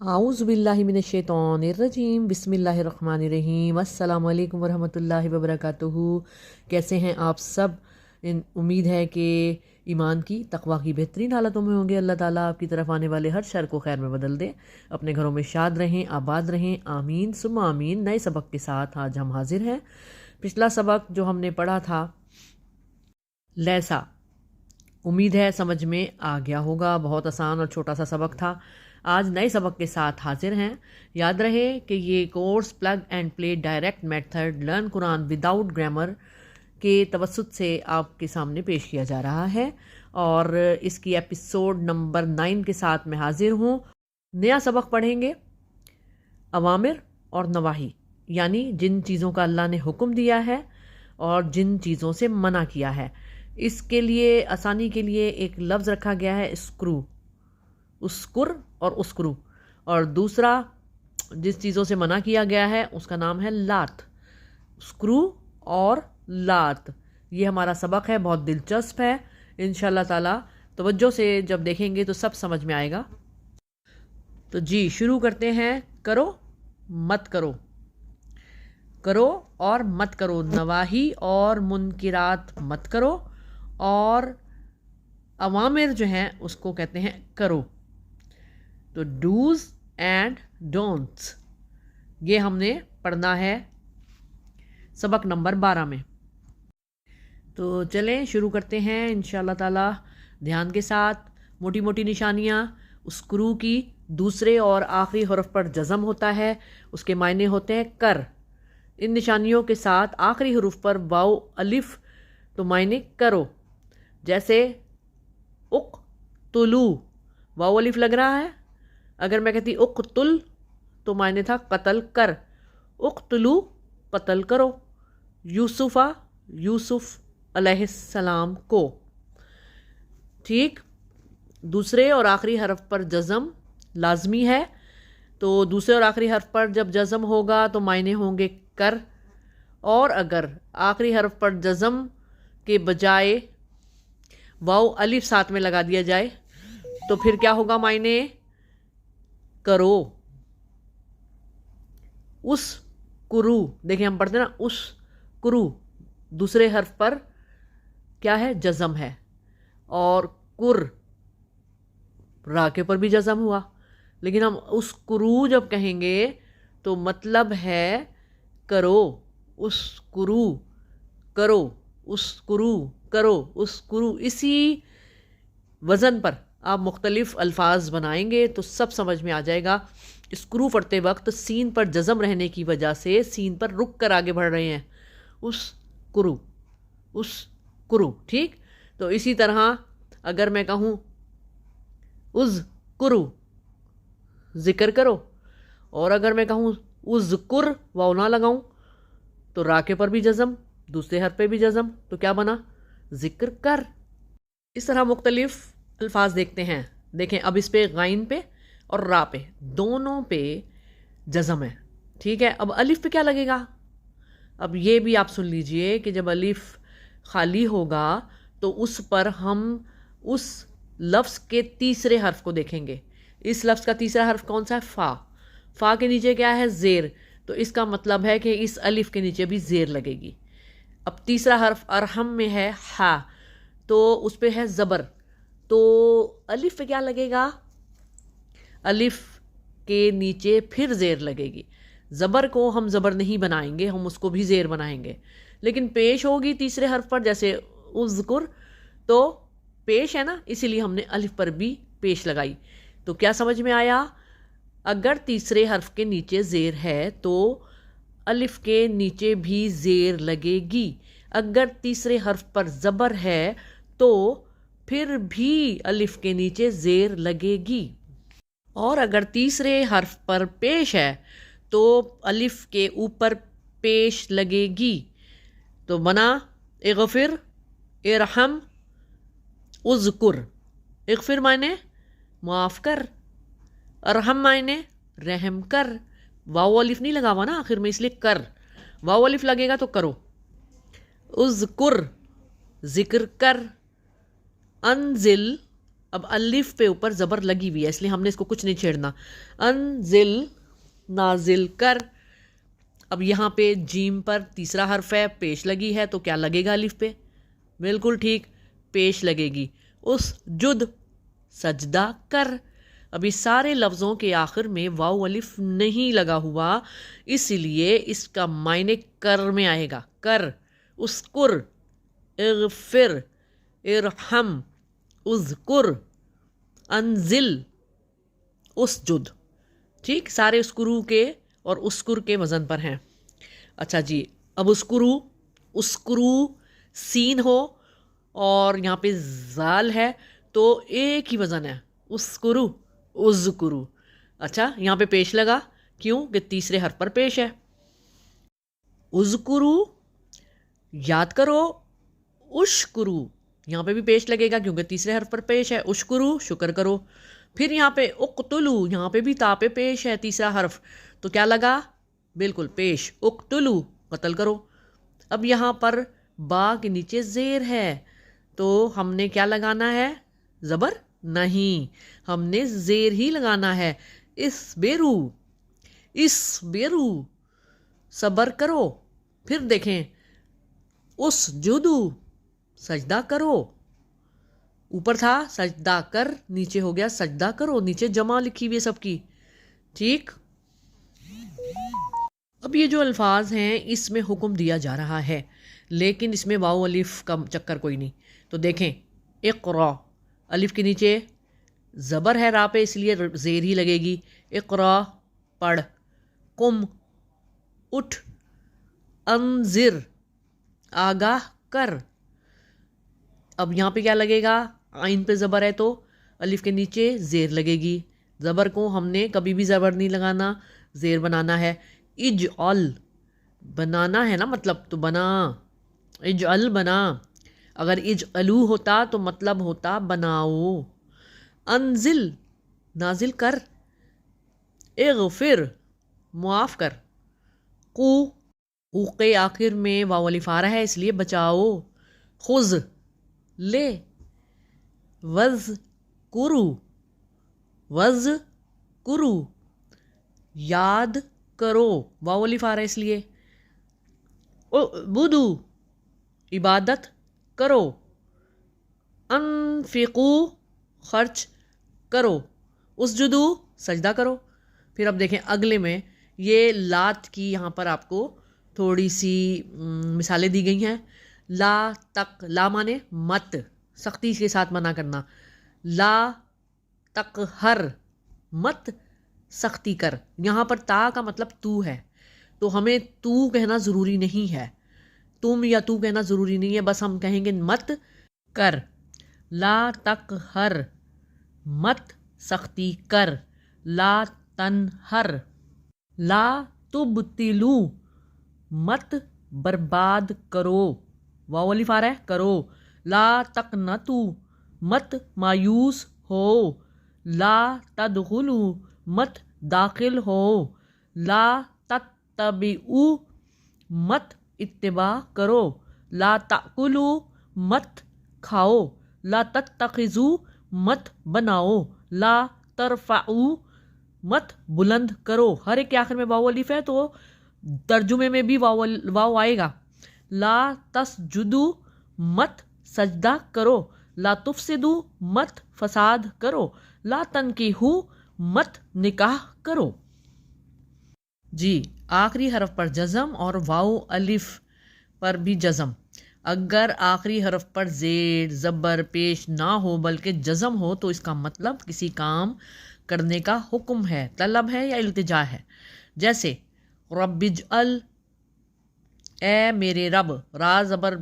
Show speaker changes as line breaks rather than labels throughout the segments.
आऊज़ु बिल्लाहि मिनश्शैतानिर्रजीम बिस्मिल्लाहिर्रहमानिर्रहीम अस्सलामु अलैकुम वरहमतुल्लाहि वबरकातुहू। कैसे हैं आप सब? उम्मीद है कि ईमान की तकवा की बेहतरीन हालतों में होंगे। अल्लाह ताला आपकी तरफ आने वाले हर शर को खैर में बदल दे। अपने घरों में शाद रहें, आबाद रहें, आमीन सुम्मा आमीन। नए सबक के साथ आज हम हाजिर हैं। पिछला सबक जो हमने पढ़ा था लैसा, उम्मीद है समझ में आ गया होगा। बहुत आसान और छोटा सा सबक था। आज नए सबक के साथ हाजिर हैं। याद रहे कि ये course plug and play direct method learn Quran without grammar के तवसुत से आपके सामने पेश किया जा रहा है और इसकी एपिसोड नंबर 9 के साथ मैं हाजिर हूँ। नया सबक पढ़ेंगे अवामिर और नवाही, यानी जिन चीज़ों का अल्लाह ने हुक्म दिया है और जिन चीज़ों से मना किया है। इसके लिए आसानी के लिए एक लफ्ज़ रखा गया है स्क्रू, उस्कुर और उस्क्रू, और दूसरा जिस चीज़ों से मना किया गया है उसका नाम है लात। स्क्रू और लात, ये हमारा सबक है, बहुत दिलचस्प है। इंशाल्लाह ताला तवज्जो से जब देखेंगे तो सब समझ में आएगा। तो जी शुरू करते हैं। करो मत करो, करो और मत करो, नवाही और मुनकिरात मत करो, और अवामिर जो हैं उसको कहते हैं करो। तो डूज एंड डोंट्स ये हमने पढ़ना है सबक नंबर 12 में। तो चलें शुरू करते हैं इंशाल्लाह ताला ध्यान के साथ। मोटी मोटी निशानियाँ। स्क्रू की दूसरे और आखिरी हरफ पर जज़म होता है, उसके मायने होते हैं कर। इन निशानियों के साथ आखिरी हरूफ पर वाव अलिफ तो मायने करो। जैसे उक तुलू, वाव अलिफ लग रहा है। अगर मैं कहती उक़्तुल तो मायने था कत्ल कर, उक़्तुलू कत्ल करो। यूसुफ़ा, यूसुफ अलैहिस्सलाम को। ठीक, दूसरे और आखिरी हरफ पर जज़म लाजमी है। तो दूसरे और आखिरी हरफ पर जब जज़म होगा तो मायने होंगे कर, और अगर आखिरी हरफ पर जज़म के बजाय वाव अलिफ साथ में लगा दिया जाए तो फिर क्या होगा? मायने करो। उस कुरु, देखिए हम पढ़ते ना उस कुरु, दूसरे हर्फ पर क्या है? जज़म है। और कुर, रा के ऊपर भी जज़म हुआ, लेकिन हम उस कुरु जब कहेंगे तो मतलब है करो, उस कुरु करो, उस कुरु करो, उस कुरु। इसी वज़न पर आप मुख्तलिफ़ अल्फाज बनाएंगे तो सब समझ में आ जाएगा। स्क्रू पढ़ते वक्त सीन पर जज़म रहने की वजह से सीन पर रुक कर आगे बढ़ रहे हैं। उस कुरु, उस कुरु। ठीक, तो इसी तरह अगर मैं कहूँ उज़ कुरु, ज़िक्र करो, और अगर मैं कहूँ उज़ कुर, वाव ना लगाऊँ तो राके पर भी जज़म, दूसरे हर पे भी जज़म, तो क्या बना? ज़िक्र कर। इस तरह मुख्तलिफ़ अल्फाज देखते हैं। देखें अब इस पे गाइन पे और रा पे दोनों पे जज़म है। ठीक है, अब अलिफ पे क्या लगेगा? अब ये भी आप सुन लीजिए कि जब अलिफ खाली होगा तो उस पर हम उस लफ्ज़ के तीसरे हर्फ को देखेंगे। इस लफ्ज़ का तीसरा हर्फ कौन सा है? फ़ा। फ़ा के नीचे क्या है? ज़ेर। तो इसका मतलब है कि इस अलिफ के नीचे भी ज़ेर लगेगी। अब तीसरा हर्फ अरहम में है हा, तो उस पे है ज़बर, तो अलिफ पे क्या लगेगा? अलिफ के नीचे फिर ज़ेर लगेगी। ज़बर को हम ज़बर नहीं बनाएंगे, हम उसको भी ज़ेर बनाएंगे, लेकिन पेश होगी तीसरे हर्फ पर, जैसे उज़्कुर, तो पेश है ना, इसीलिए हमने अलिफ पर भी पेश लगाई। तो क्या समझ में आया? अगर तीसरे हर्फ के नीचे ज़ेर है तो अलिफ के नीचे भी ज़ेर लगेगी। अगर तीसरे हर्फ पर ज़बर है तो फिर भी अलिफ के नीचे ज़ेर लगेगी। और अगर तीसरे हर्फ पर पेश है तो अलिफ के ऊपर पेश लगेगी। तो बना इग़फ़िर, इरहम, उज़्कुर। इग़फ़िर मायने माफ़ कर, अरहम मायने रहम कर। वाव अलिफ नहीं लगा हुआ ना आखिर में, इसलिए कर। वाव अलिफ लगेगा तो करो। उज़्कुर, ज़िक्र कर। अनज़िल, اب الف پہ اوپر زبر لگی ہوئی ہے اس لیے ہم نے اس کو کچھ نہیں چھیڑنا. انزل نازل کر. اب یہاں پہ جیم پر تیسرا حرف ہے, پیش لگی ہے, تو کیا لگے گا الف پہ؟ بالکل ٹھیک, پیش لگے گی. اس جد سجدہ کر. ابھی سارے لفظوں کے آخر میں واو الف نہیں لگا ہوا, اس لیے اس کا معنی کر میں آئے گا. کر. اسکر, اغفر, ارحم, اذکر, انزل, اسجد. ٹھیک, سارے اسکرو کے اور اسکر کے وزن پر ہیں. اچھا جی, اب اسکرو سین ہو اور یہاں پہ زال ہے تو ایک ہی وزن ہے, اسکرو, اذکرو. اچھا, یہاں پہ پیش لگا کیوں؟ کہ تیسرے حرف پر پیش ہے. اذکرو یاد کرو, اشکرو یہاں پہ بھی پیش لگے گا کیونکہ تیسرے حرف پر پیش ہے. اشکرو شکر کرو. پھر یہاں پہ اقتلو, یہاں پہ بھی تا پہ پیش ہے تیسرا حرف, تو کیا لگا؟ بالکل پیش, اقتلو قتل کرو. اب یہاں پر با کے نیچے زیر ہے تو ہم نے کیا لگانا ہے؟ زبر نہیں, ہم نے زیر ہی لگانا ہے. اسبرو, اسبرو صبر کرو. پھر دیکھیں, اسجدو سجدہ کرو. اوپر تھا سجدہ کر, نیچے ہو گیا سجدہ کرو, نیچے جمع لکھی ہوئی ہے سب کی. ٹھیک, اب یہ جو الفاظ ہیں اس میں حکم دیا جا رہا ہے لیکن اس میں واو الف کا چکر کوئی نہیں. تو دیکھیں, اقرا, الف کے نیچے زبر ہے را پہ اس لیے زیر ہی لگے گی. اقرا پڑھ. قم اٹھ. انذر آگاہ کر. اب یہاں پہ کیا لگے گا؟ عین پہ زبر ہے تو الف کے نیچے زیر لگے گی. زبر کو ہم نے کبھی بھی زبر نہیں لگانا, زیر بنانا ہے. اجعل بنانا ہے نا, مطلب تو بنا. اجعل بنا, اگر اجعلو ہوتا تو مطلب ہوتا بناؤ. انزل نازل کر. اغفر معاف کر. قو کے آخر میں واو الف آ رہا ہے اس لیے بچاؤ. خذ لے. وذکرو, وذکرو یاد کرو, واو الف آ رہا ہے اس لیے. اعبدو عبادت کرو. انفقو خرچ کرو. اسجدو سجدہ کرو. پھر اب دیکھیں اگلے میں یہ لات کی یہاں پر آپ کو تھوڑی سی مثالیں دی گئی ہیں. لا تک, لا مانے مت, سختی کے ساتھ منع کرنا. لا تک ہر, مت سختی کر. یہاں پر تا کا مطلب تو ہے تو ہمیں تو کہنا ضروری نہیں ہے, تم یا تو کہنا ضروری نہیں ہے, بس ہم کہیں گے مت کر. لا تک ہر, مت سختی کر. لا تنہر. لا تبتلو مت برباد کرو, واو الف آ رہا ہے کرو. لا تقنطو مت مایوس ہو. لا تدخلو مت داخل ہو. لا تتبعو مت اتباع کرو. لا تأکلو مت کھاؤ. لا تتخذو مت بناؤ. لا ترفعو مت بلند کرو. ہر ایک کے آخر میں واو الف ہے تو ترجمے میں بھی واو آئے گا. لا تسجدو مت سجدہ کرو. لا تفسدو مت فساد کرو. لا تنکحو مت نکاح کرو. جی, آخری حرف پر جزم اور واو الف پر بھی جزم. اگر آخری حرف پر زیر زبر پیش نہ ہو بلکہ جزم ہو تو اس کا مطلب کسی کام کرنے کا حکم ہے, طلب ہے یا التجا ہے. جیسے رب اجعل, اے میرے رب, را زبر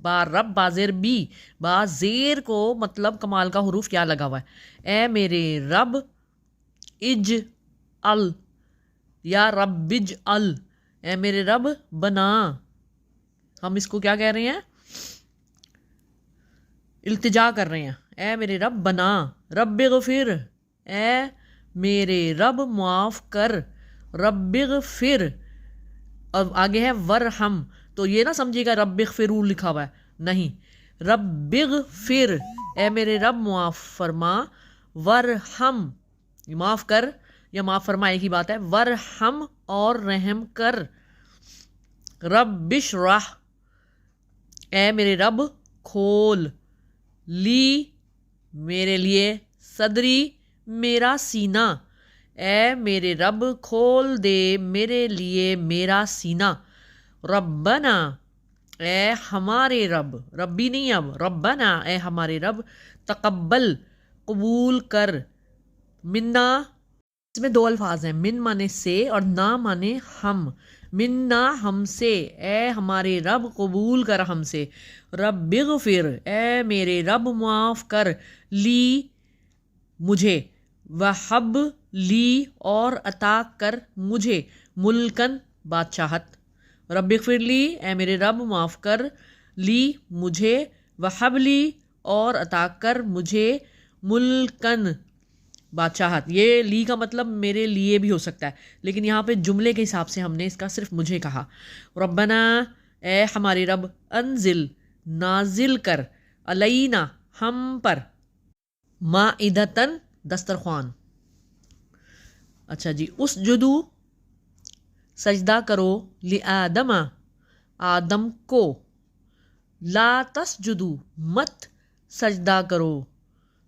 با رب با زیر بی, با زیر کو مطلب کمال کا حروف کیا لگا ہوا ہے, اے میرے رب. اجعل یا رب اجعل, اے میرے رب بنا. ہم اس کو کیا کہہ رہے ہیں؟ التجا کر رہے ہیں, اے میرے رب بنا. رب اغفر, اے میرے رب معاف کر. رب اغفر. اب آگے ہے ورحم, تو یہ نہ سمجھے گا رب اغفرو لکھا ہوا ہے, نہیں, रब फिर, ए मेरे रब माफ़ फरमा, वरहम माफ़ कर या माफ़ फरमा एक ही बात है, वरहम और रहम कर। रब्बिशरह, ए मेरे रब खोल, ली मेरे लिए, सदरी मेरा सीना, ए मेरे रब खोल दे मेरे लिए मेरा सीना। रब्बना, ए हमारे रब, रब्बी नहीं अब, रब्बना ए हमारे रब, तकब्बल कबूल कर, मिन्ना, इसमें दो अल्फाज हैं, मिन माने से और ना माने हम। मिन्ना हमसे, ए हमारे रब कबूल कर हमसे। रब्बिग़फिर, ए मेरे रब माफ़ कर, ली मुझे, वहब ली और अता कर मुझे, मुल्कन बादशाहत। रब्बिग़फिर ली, ए मेरे रब माफ़ कर, ली मुझे, वहब ली और अता कर मुझे, मुल्कन बादशाहत। ये ली का मतलब मेरे लिए भी हो सकता है, लेकिन यहाँ पे जुमले के हिसाब से हमने इसका सिर्फ मुझे कहा। रब्बना, ए हमारे रब, अनजिल नाजिल कर, अलैना हम पर, माइदतन दस्तरख्वान। अच्छा जी, उस जुदू सजदा करो, li आदमा आदम को, ला तसजुदू मत सजदा करो।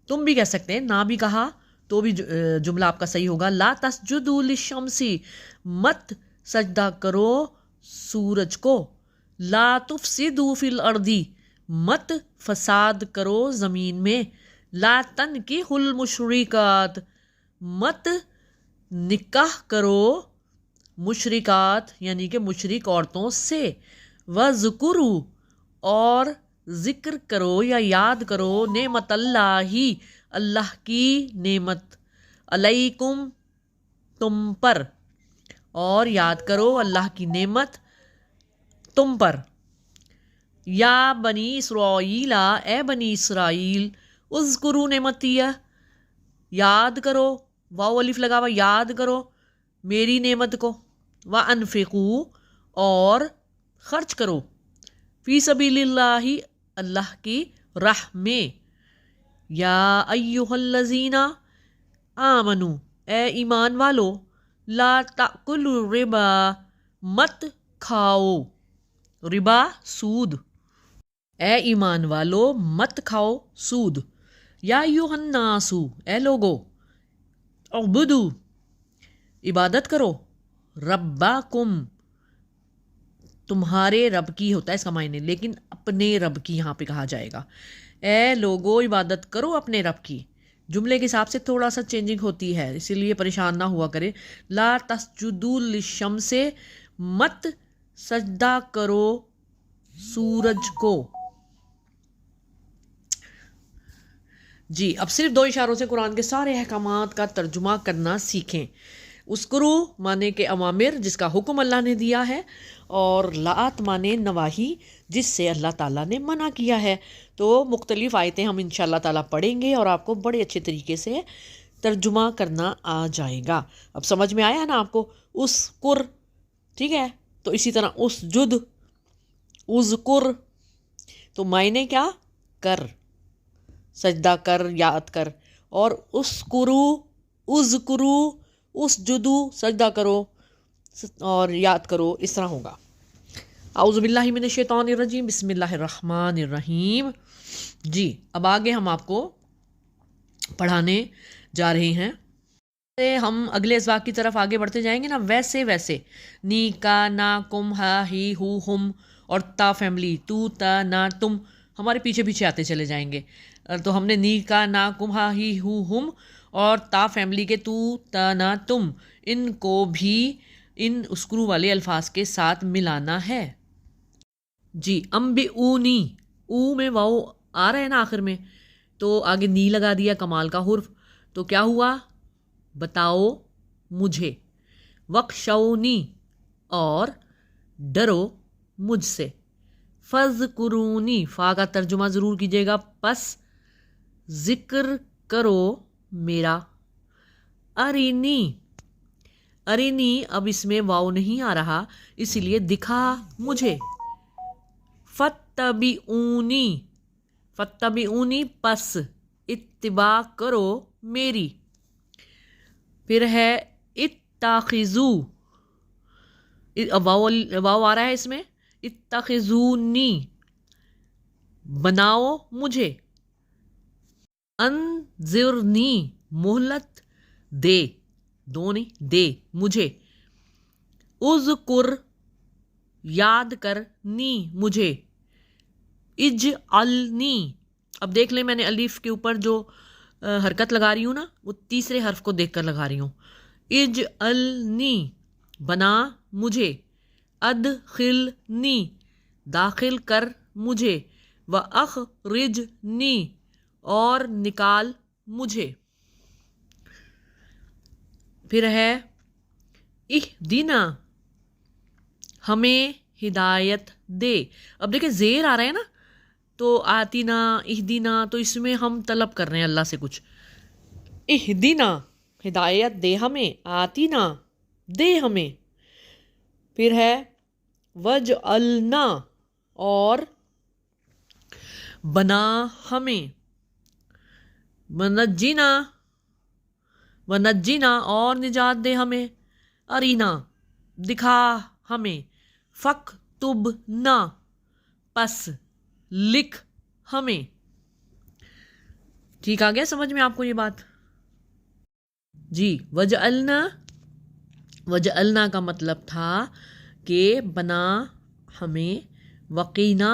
तुम भी कह सकते हैं, ना भी कहा तो भी जुमला आपका सही होगा। ला तसजुदू लिशम्सी, मत सजदा करो सूरज को। ला तुफसिदू फिल अर्दी, मत फसाद करो ज़मीन में। ला तनकिहुल मुशरिकात, मत निकाह करो मुशरिकात यानी कि मुशरिक औरतों से। वज़कुरू, और ज़िक्र करो या याद करो, नेमतल्लाही अल्लाह की नेमत, अलैकुम तुम पर, और याद करो अल्लाह की नेमत तुम पर। या बनी इसराईला, ए बनी इसराइल, उज़कुरू नेमतिया, याद करो, वाव अलिफ लगा हुआ, याद करो मेरी नेमत को। व अनफ़िकू, और खर्च करो, फ़ी सबीलिल्लाहि अल्लाह की राह में। या अय्युहल्लज़ीना आमनू, ए ईमान वालो, ला ताकुलु रिबा, मत खाओ रिबा सूद, ए ईमान वालो मत खाओ सूद। या अय्युहन्नासु, ए लोगो, उअ्बुदू इबादत करो, रब्बाकुम तुम्हारे रब की होता है इसका मायने, लेकिन अपने रब की यहाँ पे कहा जाएगा। ए लोगो इबादत करो अपने रब की। जुमले के हिसाब से थोड़ा सा चेंजिंग होती है, इसीलिए परेशान ना हुआ करे। ला तस्जुदू लिशम्से, मत सजदा करो सूरज को। जी, अब सिर्फ दो इशारों से कुरान के सारे अहकामात का तर्जुमा करना सीखें। उस्कुरू माने के अवामिर जिसका हुक्म अल्लाह ने दिया है, और लात माने नवाही जिससे अल्लाह ताला ने मना किया है। तो मुख्तलिफ आयतें हम इंशाअल्लाह ताला पढ़ेंगे और आपको बड़े अच्छे तरीके से तर्जुमा करना आ जाएगा। अब समझ में आया ना आपको? उसकुर, ठीक है। तो इसी तरह उस जुद, उज़कुर, तो मायने क्या? कर, सजदा कर, याद कर। और उसकुरू, उज़कुरू, उस जुदू सजदा करो और याद करो, इस तरह होगा। आऊज़ु बिल्लाहि मिनश शैतानिर रजीम, बिस्मिल्लाहिर रहमानिर रहीम। जी, अब आगे हम आपको पढ़ाने जा रहे हैं। हम अगले इस्वाक की तरफ आगे बढ़ते जाएंगे ना, वैसे वैसे नी का ना कुम हा ही हु हुम और ता फैमिली तू ता ना तुम हमारे पीछे पीछे आते चले जाएंगे। तो हमने नी का ना कुम हा ही हु हुम और ता फैमिली के तू ता ना तुम, इनको भी इन उस्क्रू वाले अल्फाज के साथ मिलाना है। जी, अम्बी ऊनी, ऊ में वाओ आ रहा है ना आखिर में, तो आगे नी लगा दिया कमाल का हुर्फ, तो क्या हुआ? बताओ मुझे। वक्शौनी, और डरो मुझसे। फ़ज़कुरूनी, फ़ा का तर्जुमा ज़रूर कीजिएगा, बस ज़िक्र करो मेरा। अरिनी, अरिनी, अब इसमें वाव नहीं आ रहा इसलिए दिखा मुझे। फत्तबिऊनी, फत्तबिऊनी पस इत्तिबा करो मेरी। फिर है इत्ताखिजू, वाव आ रहा है इसमें, इत्ताखिजूनी बनाओ मुझे। अंजिरनी मोहलत दे, दो नहीं दे मुझे। उज़कुर याद कर नी मुझे। इज अलनी, अब देख ले मैंने अलीफ के ऊपर जो हरकत लगा रही हूँ ना, वो तीसरे हर्फ को देखकर लगा रही हूँ। इज अलनी बना मुझे। अदखिलनी दाखिल कर मुझे। व अखरिजनी और निकाल मुझे। फिर है इहदिना हमें हिदायत दे। अब देखिए ज़ेर आ रहा है ना, तो आतीना इहदिना, तो इसमें हम तलब कर रहे हैं अल्लाह से कुछ। इहदिना हिदायत दे हमें, आतीना दे हमें। फिर है वजअलना और बना हमें। वनज्जिना, वनज्जिना और निजात दे हमें। अरीना दिखा हमें। फक्तुबना पस लिख हमें। ठीक आ गया समझ में आपको ये बात? जी, वजअलना, वजअलना का मतलब था कि बना हमें, वकीना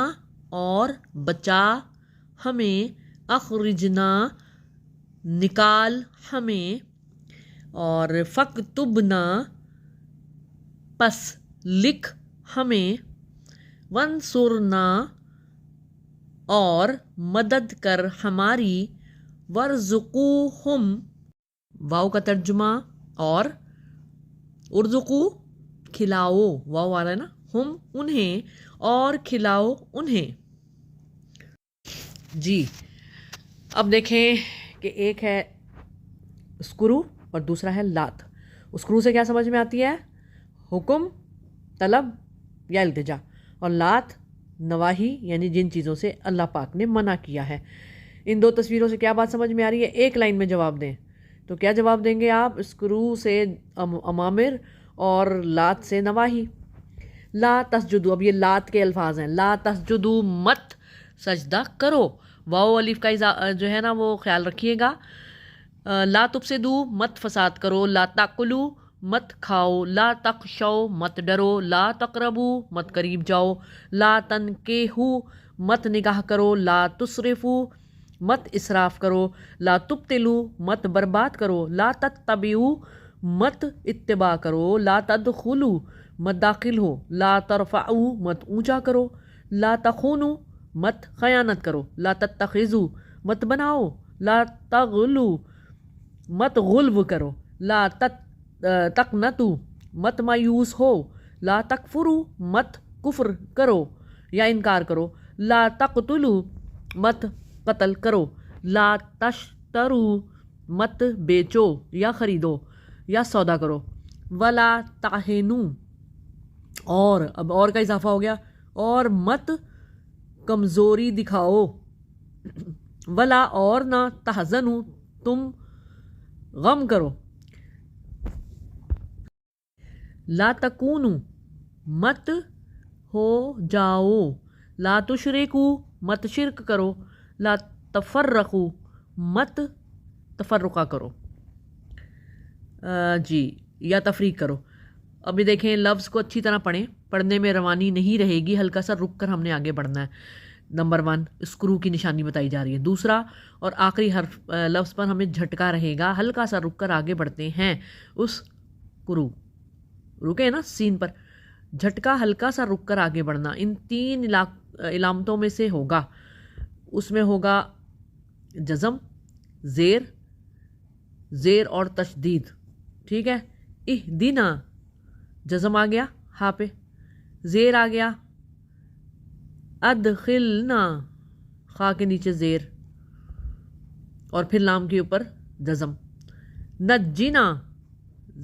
और बचा हमें, अखरिजना निकाल हमें, और फक्तुबना पस लिख हमें, वंसुरना और मदद कर हमारी, वर्जुकुहुम वाव का तर्जुमा, और उर्जुकू खिलाओ, वाव आ रहा है ना, हम उन्हें और खिलाओ उन्हें। जी, अब देखें कि एक है स्क्रू और दूसरा है लात। स्क्रू से क्या समझ में आती है? हुक्म, तलब या इल्तिजा। और लात नवाही, यानी जिन चीज़ों से अल्लाह पाक ने मना किया है। इन दो तस्वीरों से क्या बात समझ में आ रही है? एक लाइन में जवाब दें। तो क्या जवाब देंगे आप? स्क्रू से अमामिर और लात से नवाही। ला तसजुदू, अब ये लात के अल्फाज हैं। ला तसजुदू मत सजदा करो। वाओ अलिफ का जो है ना वो ख्याल रखिएगा। ला तुफसिदू मत फसाद करो। ला ताकुलू मत खाओ। ला तखशौ मत डरो। ला तकरबू मत करीब जाओ। ला तनकेहू मत निगाह करो। ला तुसरिफू मत इसराफ करो। ला तुब्तिलू मत बर्बाद करो। ला तत्तबिऊ मत इत्तिबा करो। ला तदखुलू मत दाखिल हो। ला तरफ़ाऊ मत ऊंचा करो। ला तखूनू मत खयानत करो। ला तत्तखिजू मत बनाओ। ला तगलू मत गुल्व करो। ला तकनतू मत मायूस हो। ला तकफुरू मत कुफ्र करो या इनकार करो। ला तक़तुलू मत कत्ल करो। ला तश्तरू मत बेचो या ख़रीदो या सौदा करो। वला ताहिनू, और अब और का इजाफा हो गया, और मत कमज़ोरी दिखाओ। वला और ना तहज़नू तुम गम करो। ला तकूनू मत हो जाओ। ला तुशरिकू मत शिरक करो। ला तफर्रकू मत तफर्रुका करो। जी, या तफरीक करो। अभी देखें लफ्ज़ को अच्छी तरह पढ़ें, पढ़ने में रवानी नहीं रहेगी, हल्का सा रुक कर हमने आगे बढ़ना है। नंबर 1 स्क्रू की निशानी बताई जा रही है। दूसरा और आखिरी हर्फ लफ्ज़ पर हमें झटका रहेगा, हल्का सा रुक कर आगे बढ़ते हैं। उस क्रू रुके ना सीन पर, झटका हल्का सा रुक कर आगे बढ़ना। इन 3 इलामतों में से होगा। उसमें होगा जज़म, ज़ेर, ज़ेर और तशदीद। ठीक है, इहदिना जज़म आ गया हा पे, ज़ेर आ गया, अदखिलना खा के नीचे ज़ेर और फिर लाम के ऊपर जज़म। नज्जिना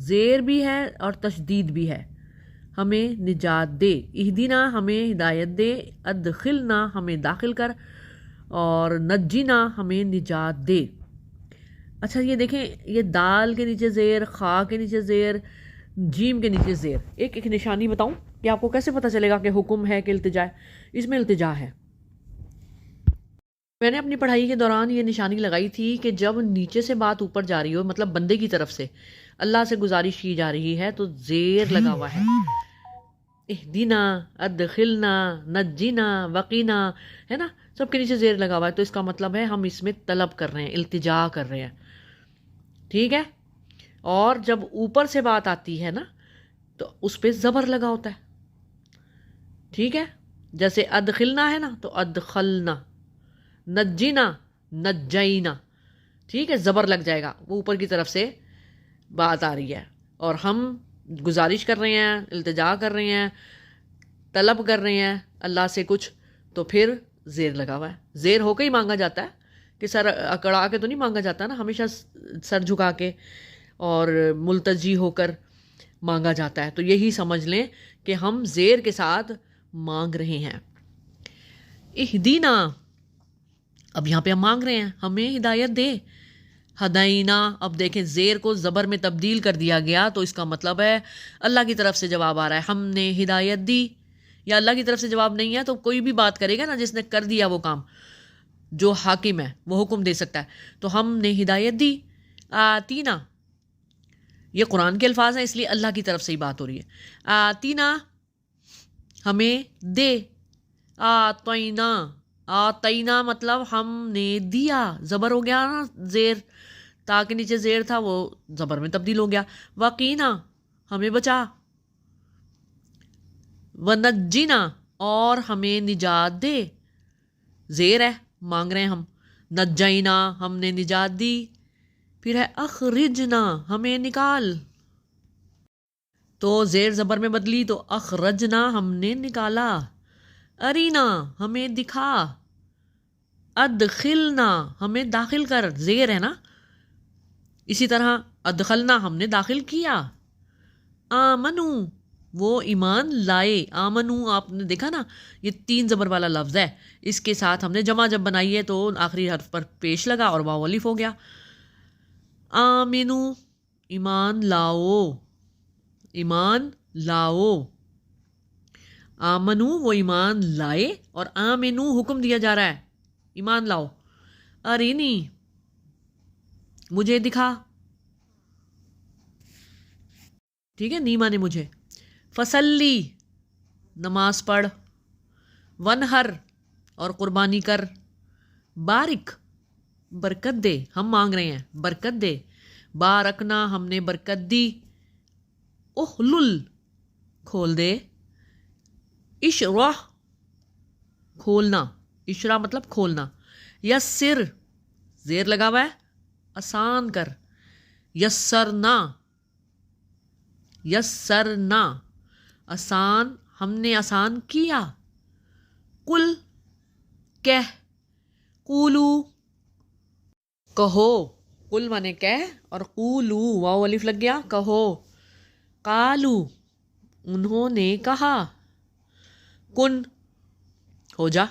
ज़ेर भी है और तशदीद भी है, हमें निजात दे। इहदिना हमें हिदायत दे। अदखिलना हमें दाखिल कर। اور نجینا ہمیں نجات دے. اچھا یہ دیکھیں، یہ دال کے نیچے زیر، خا کے نیچے زیر، جیم کے نیچے زیر. ایک نشانی بتاؤں کہ آپ کو کیسے پتہ چلے گا کہ حکم ہے کہ التجا ہے. اس میں التجا ہے. میں نے اپنی پڑھائی کے دوران یہ نشانی لگائی تھی کہ جب نیچے سے بات اوپر جا رہی ہو، مطلب بندے کی طرف سے اللہ سے گزارش کی جا رہی ہے، تو زیر لگا ہوا ہے. اہدینا، ادخلنا، نجینا، وقینا، ہے نا، سب کے نیچے زیر لگا ہوا ہے. تو اس کا مطلب ہے ہم اس میں طلب کر رہے ہیں، التجا کر رہے ہیں. ٹھیک ہے. اور جب اوپر سے بات آتی ہے نا تو اس پہ زبر لگا ہوتا ہے. ٹھیک ہے. جیسے ادخلنا ہے نا تو ادخلنا، نجینا، نجینا. ٹھیک ہے، زبر لگ جائے گا، وہ اوپر کی طرف سے بات آ رہی ہے اور ہم گزارش کر رہے ہیں، التجا کر رہے ہیں، طلب کر رہے ہیں اللہ سے کچھ، تو پھر زیر لگا ہوا ہے. زیر ہو کے ہی مانگا جاتا ہے کہ سر اکڑا کے تو نہیں مانگا جاتا نا، ہمیشہ سر جھکا کے اور ملتجی ہو کر مانگا جاتا ہے. تو یہی سمجھ لیں کہ ہم زیر کے ساتھ مانگ رہے ہیں. اہدینا، اب یہاں پہ ہم مانگ رہے ہیں ہمیں ہدایت دے. ہداینا، اب دیکھیں زیر کو زبر میں تبدیل کر دیا گیا، تو اس کا مطلب ہے اللہ کی طرف سے جواب آ رہا ہے، ہم نے ہدایت دی. یا اللہ کی طرف سے جواب نہیں ہے تو کوئی بھی بات کرے گا نا، جس نے کر دیا وہ کام، جو حاکم ہے وہ حکم دے سکتا ہے. تو ہم نے ہدایت دی. آتینا، یہ قرآن کے الفاظ ہیں اس لیے اللہ کی طرف سے ہی بات ہو رہی ہے. آتینا، ہمیں دے. آتینا، آتینا مطلب ہم نے دیا. زبر ہو گیا نا، زیر تا کے نیچے زیر تھا وہ زبر میں تبدیل ہو گیا. وقینا، ہمیں بچا. ونجینا، اور ہمیں نجات دے. زیر ہے، مانگ رہے ہیں ہم. نجینا، ہم نے نجات دی. پھر ہے اخرجنا، ہمیں نکال. تو زیر زبر میں بدلی تو اخرجنا، ہم نے نکالا. ارینا، ہمیں دکھا. ادخلنا، ہمیں داخل کر. زیر ہے نا. اسی طرح ادخلنا، ہم نے داخل کیا. آمنو، وہ ایمان لائے. آمنو، آپ نے دیکھا نا یہ 3 زبر والا لفظ ہے، اس کے ساتھ ہم نے جمع جب بنائی ہے تو آخری حرف پر پیش لگا اور واو الف ہو گیا. آمنو، ایمان لاؤ. ایمان لاؤ. آمنو، وہ ایمان لائے، اور آمنو حکم دیا جا رہا ہے ایمان لاؤ. ارینی، مجھے دکھا. ٹھیک ہے، نیما نے مجھے. فصلی، نماز پڑھ. ونہر، اور قربانی کر. بارک، برکت دے. ہم مانگ رہے ہیں برکت دے. بارکنا، ہم نے برکت دی. احلل، کھول دے. اشرح، کھولنا. اشرح مطلب کھولنا. یسر، زیر لگا ہوا ہے، آسان کر. یسرنا، یسرنا، آسان، ہم نے آسان کیا. قل، کہہ. قولو، کہو. قل مانے کہہ، اور قولو واو الف لگ گیا، کہو. قالو، انہوں نے کہا. کن، ہو جا.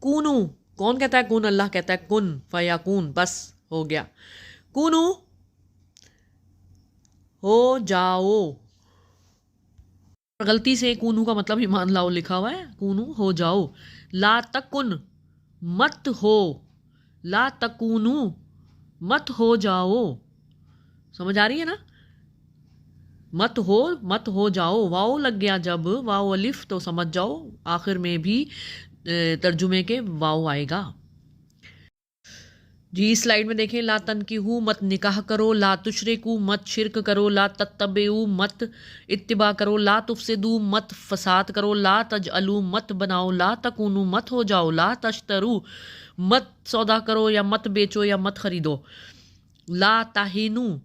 کونو، کون کہتا ہے کن؟ اللہ کہتا ہے کن فیکون، بس ہو گیا. کونو، ہو جاؤ. غلطی سے کونو کا مطلب ایمان لاؤ لکھا ہوا ہے، کونو ہو جاؤ. لا تکن، مت ہو. لا تکونو، مت ہو جاؤ. سمجھ آ رہی ہے نا؟ مت ہو، مت ہو جاؤ. واؤ لگ گیا جب، واؤ الف، تو سمجھ جاؤ آخر میں بھی ترجمے کے واؤ آئے گا. جی سلائیڈ میں دیکھیں. لا تنکحوا، مت نکاح کرو. لا تشرکوا، مت شرک کرو. لا تتبعوا، مت اتباع کرو. لا تفسدوا، مت فساد کرو. لا تجعلوا، مت بناؤ. لا تکونوا، مت ہو جاؤ. لا تشتروا، مت سودا کرو یا مت بیچو یا مت خریدو. لا تہینوا،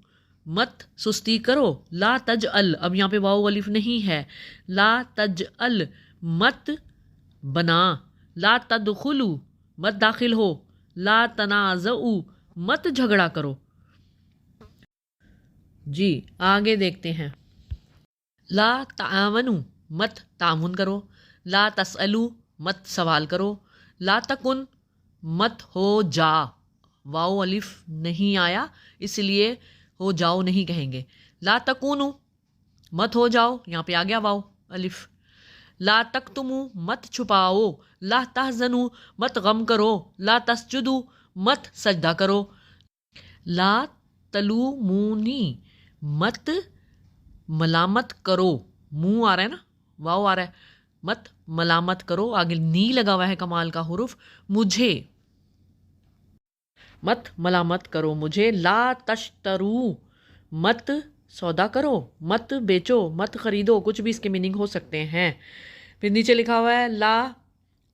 مت سستی کرو. لا تجعل، اب یہاں پہ واو الف نہیں ہے. لا تجعل، مت بنا. لا تدخلوا، مت داخل ہو. لا تنازعوا، مت جھگڑا کرو. جی آگے دیکھتے ہیں. لا تعاونوا، مت تعاون کرو. لا تسألوا، مت سوال کرو. لا تکن مت ہو جا، واو الف نہیں آیا اس لیے ہو جاؤ نہیں کہیں گے. لا تکونو مت ہو جاؤ، یہاں پہ آ گیا واو الف. لا تکتمو مت چھپاؤ. لا تحزنو مت غم کرو. لا تسجدو مت سجدہ کرو. لا تلومونی مت ملامت کرو. منہ آ رہا ہے نا، واو آ رہا ہے، مت ملامت کرو. آگے نی لگا ہوا ہے کمال کا حرف، مجھے مت ملامت کرو مجھے. لا تشترو مت سودا کرو، مت بیچو، مت خریدو. کچھ بھی اس کے میننگ ہو سکتے ہیں. پھر نیچے لکھا ہوا ہے لا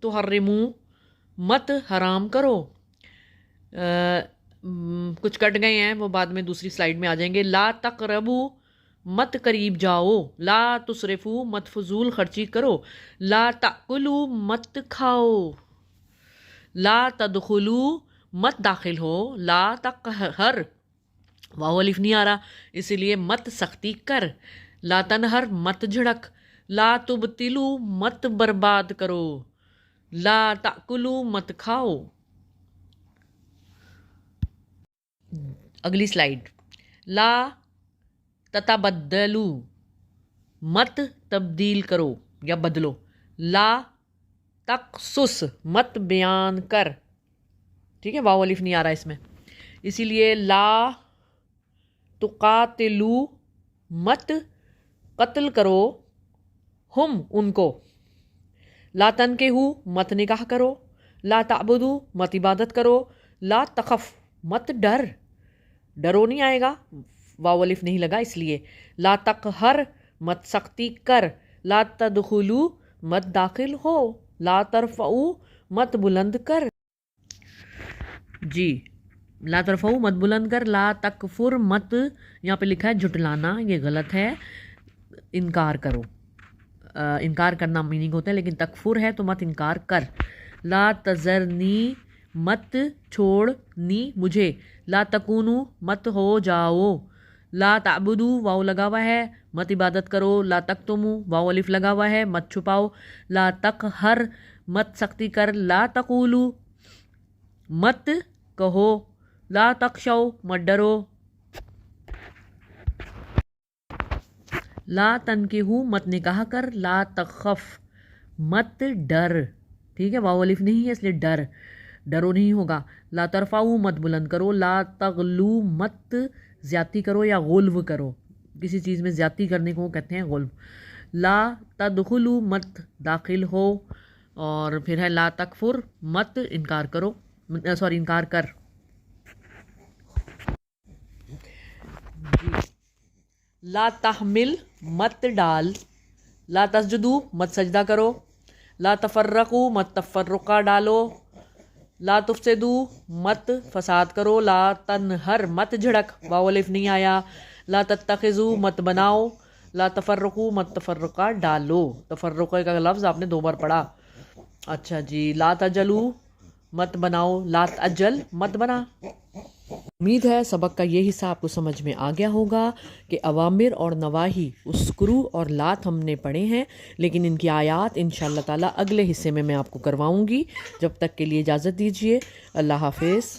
تحرمو مت حرام کرو. کچھ کٹ گئے ہیں وہ بعد میں دوسری سلائیڈ میں آ جائیں گے. لا تقربو مت قریب جاؤ. لا تصرفو مت فضول خرچی کرو. لا تاکلو مت کھاؤ. لا تدخلو مت داخل ہو. لا تقہر واو الف نہیں آ رہا اسی لیے مت سختی کر. لا تنہر مت جھڑک. لا تبتلو مت برباد کرو. لا تاکلو مت کھاؤ. اگلی سلائیڈ. لا تتبدلو مت تبدیل کرو یا بدلو. لا تقصص مت بیان کر. ٹھیک ہے، واو الف نہیں آ رہا اس میں اسی لیے لا تقاتلو مت قتل کرو ہم ان کو. لا تنکحو مت نکاح کرو. لا تعبدو مت عبادت کرو. لا تخف مت ڈر، ڈرو نہیں آئے گا، واو الف نہیں لگا اس لیے. لا تقہر مت سختی کر. لا تدخلو مت داخل ہو. لا ترفعو مت بلند کر. جی، لا ترفعو مت بلند کر. لا تکفر مت، یہاں پہ لکھا ہے جھٹلانا، یہ غلط ہے، انکار کرو. انکار کرنا میننگ ہوتا ہے، لیکن تکفر ہے تو مت انکار کر. لا تذرنی مت چھوڑنی مجھے. لا تکونو مت ہو جاؤ. لا تعبدو واو لگا ہوا ہے مت عبادت کرو. لا تکتمو واو الف لگا ہوا ہے مت چھپاؤ. لا تقہر مت سختی کر. لا تقولو مت کہو. لا تخشو مت ڈرو. لا تنکحو مت نکاح کر. لا تخف مت ڈر. ٹھیک ہے، واو الف نہیں ہے اس لیے ڈر، ڈرو نہیں ہوگا. لا ترفعو مت بلند کرو. لا تغلو مت زیادتی کرو یا غلو کرو، کسی چیز میں زیادتی کرنے کو کہتے ہیں غلو. لا تدخلو مت داخل ہو. اور پھر ہے لا تکفر مت انکار کرو، انکار کر. لا تحمل مت ڈال. لا تسجدو مت سجدہ کرو. لا تفرقو مت تفرقہ ڈالو. لا تفسدو مت فساد کرو. لا تنہر مت جھڑک، واو الف نہیں آیا. لا تتخذو مت بناؤ. لا تفرقو مت تفرقہ ڈالو. تفرقہ کا لفظ آپ نے 2 بار پڑھا. اچھا جی. لا تجلو مت بناؤ. لا تجل مت بنا. امید ہے سبق کا یہ حصہ آپ کو سمجھ میں آ گیا ہوگا کہ اوامر اور نواہی اسکرو اور لات ہم نے پڑھے ہیں، لیکن ان کی آیات انشاءاللہ تعالی اگلے حصے میں آپ کو کرواؤں گی. جب تک کے لیے اجازت دیجیے. اللہ حافظ.